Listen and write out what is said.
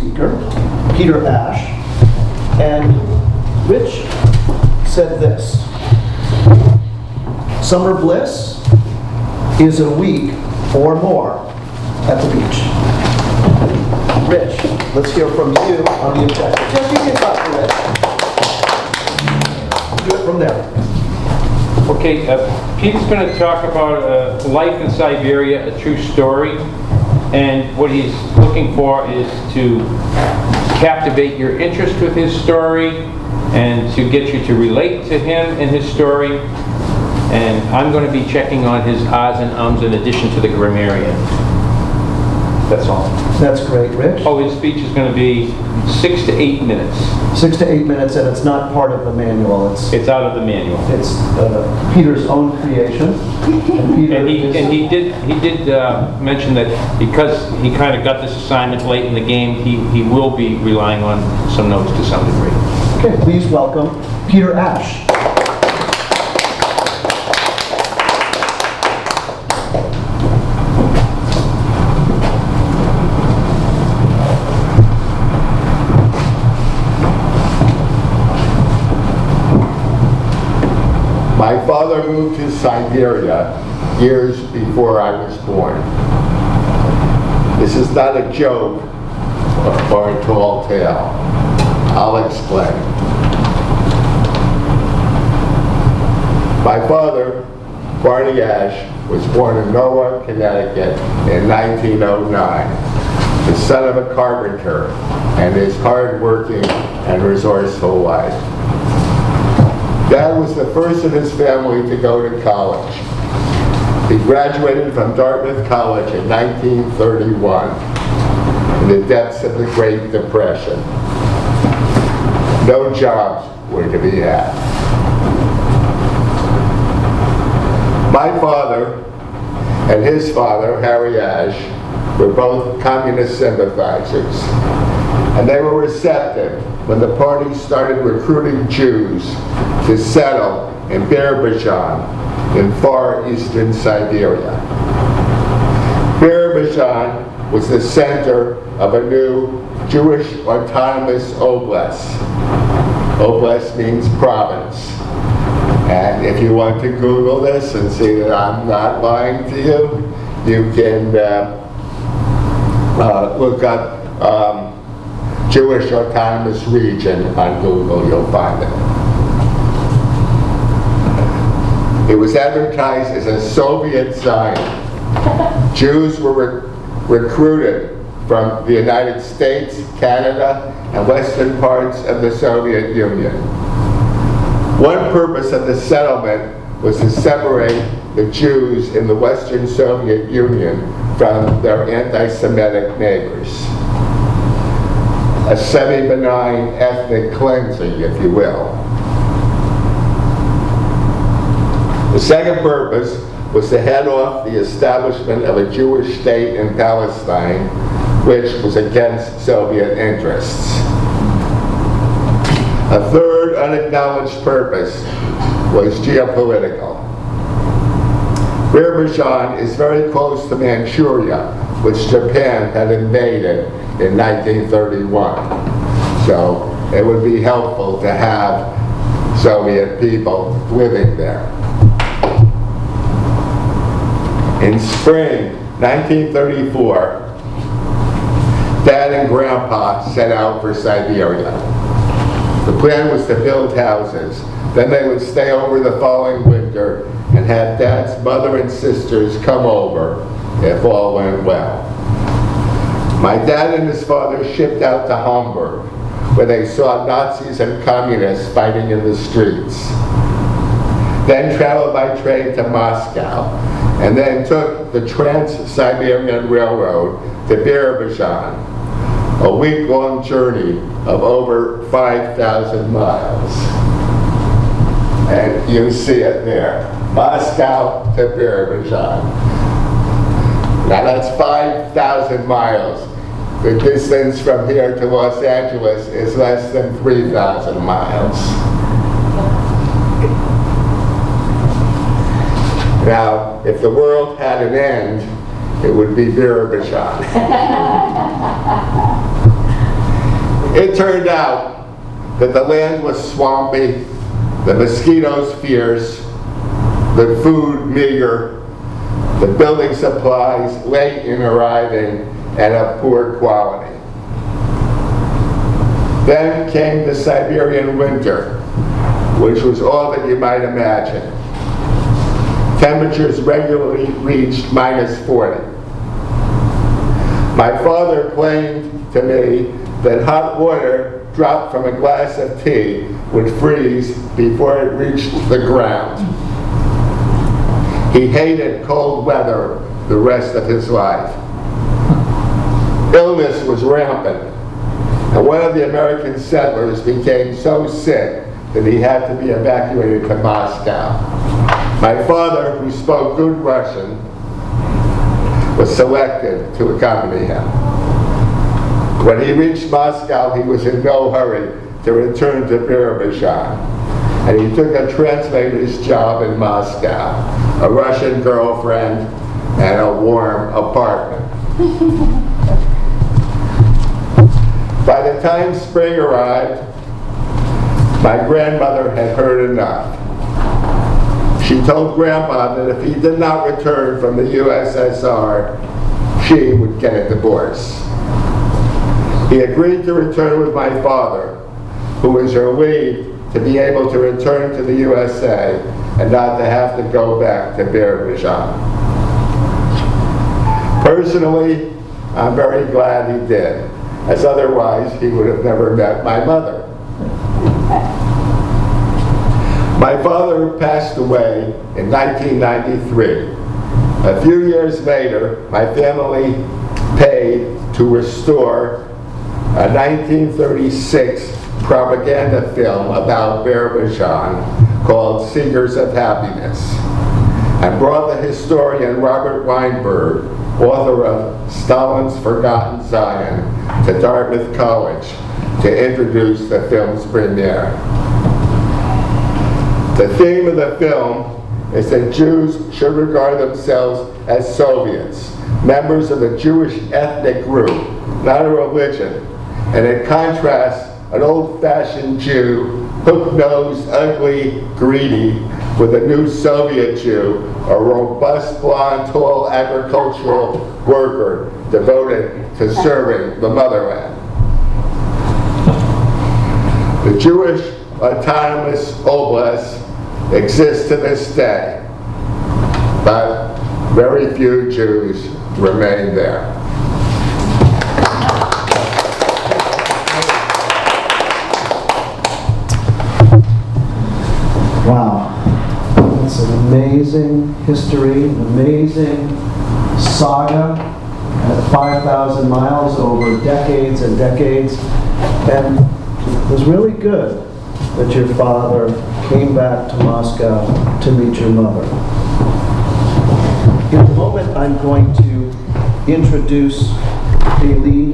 speaker, Peter Ash, and Rich said this: summer bliss is a week or more at the beach. Rich, let's hear from you on the objective. Just you can talk to Rich. Do it from there. Okay, Pete's going to talk about life in Siberia, a true story, and what he's looking for is to captivate your interest with his story and to get you to relate to him and his story. And I'm going to be checking on his ahs and ums in addition to the grammarian. That's all. That's great, Rich. Oh, his speech is going to be 6 to 8 minutes. 6 to 8 minutes, and it's not part of the manual. It's out of the manual. It's Peter's own creation. And he did mention that because he kind of got this assignment late in the game, he will be relying on some notes to some degree. Okay, please welcome Peter Ash. My father moved to Siberia years before I was born. This is not a joke or a tall tale. I'll explain. My father, Barney Ash, was born in Norwalk, Connecticut in 1909, the son of a carpenter and his hard-working and resourceful wife. Dad was the first in his family to go to college. He graduated from Dartmouth College in 1931 in the depths of the Great Depression. No jobs were to be had. My father and his father, Harry Ash, were both communist sympathizers, and they were receptive when the party started recruiting Jews to settle in Birobidzhan in far eastern Siberia. Birobidzhan was the center of a new Jewish autonomous oblast. Oblast means province. And if you want to Google this and see that I'm not lying to you, you can look up Jewish Autonomous Region on Google, you'll find it. It was advertised as a Soviet Zion. Jews were recruited from the United States, Canada, and western parts of the Soviet Union. One purpose of the settlement was to separate the Jews in the Western Soviet Union from their anti-Semitic neighbors. A semi-benign ethnic cleansing, if you will. The second purpose was to head off the establishment of a Jewish state in Palestine, which was against Soviet interests. A third unacknowledged purpose was geopolitical. Birobidzhan is very close to Manchuria, which Japan had invaded in 1931. So it would be helpful to have Soviet people living there. In spring 1934, Dad and Grandpa set out for Siberia. The plan was to build houses. Then they would stay over the following winter and have Dad's mother and sisters come over if all went well. My dad and his father shipped out to Hamburg, where they saw Nazis and communists fighting in the streets. Then traveled by train to Moscow, and then took the Trans-Siberian Railroad to Birobidzhan, a week-long journey of over 5,000 miles. And you see it there, Moscow to Birobidzhan. Now that's 5,000 miles. The distance from here to Los Angeles is less than 3,000 miles. Now, if the world had an end, it would be Birobidzhan. It turned out that the land was swampy, the mosquitoes fierce, the food meager, the building supplies late in arriving and of poor quality. Then came the Siberian winter, which was all that you might imagine. Temperatures regularly reached -40. My father claimed to me that hot water dropped from a glass of tea would freeze before it reached the ground. He hated cold weather the rest of his life. Illness was rampant, and one of the American settlers became so sick that he had to be evacuated to Moscow. My father, who spoke good Russian, was selected to accompany him. When he reached Moscow, he was in no hurry to return to Birobidzhan, and he took a translator's job in Moscow, a Russian girlfriend, and a warm apartment. By the time spring arrived, my grandmother had heard enough. She told Grandpa that if he did not return from the USSR, she would get a divorce. He agreed to return with my father, who was relieved to be able to return to the USA and not to have to go back to Birobidzhan. Personally, I'm very glad he did, as otherwise he would have never met my mother. My father passed away in 1993. A few years later, my family paid to restore a 1936 propaganda film about Birobidzhan called Seekers of Happiness, and brought the historian Robert Weinberg, author of Stalin's Forgotten Zion, to Dartmouth College to introduce the film's premiere. The theme of the film is that Jews should regard themselves as Soviets, members of a Jewish ethnic group, not a religion, and it contrasts an old-fashioned Jew, hook-nosed, ugly, greedy, with a new Soviet Jew, a robust, blonde, tall agricultural worker devoted to serving the motherland. The Jewish autonomous oblasts exist to this day, but very few Jews remain there. Wow. It's an amazing history, an amazing saga at 5,000 miles over decades and decades. And it was really good that your father came back to Moscow to meet your mother. In a moment, I'm going to introduce Aileen,